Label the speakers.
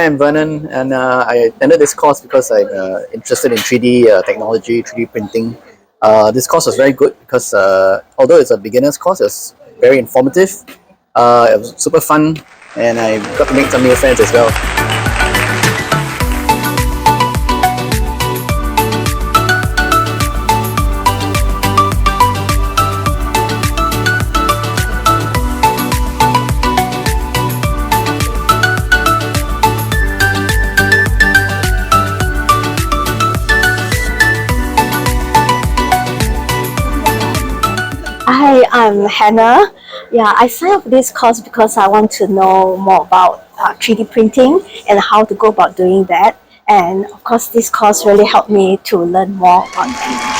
Speaker 1: I'm Vernon, and I attended this course because I'm interested in 3D technology, 3D printing. This course was very good because although it's a beginner's course, it was very informative. It was super fun, and I got to make some new friends as well.
Speaker 2: Hi, I'm Hannah. Yeah, I signed up for this course because I want to know more about 3D printing and how to go about doing that. And of course, this course really helped me to learn more about that.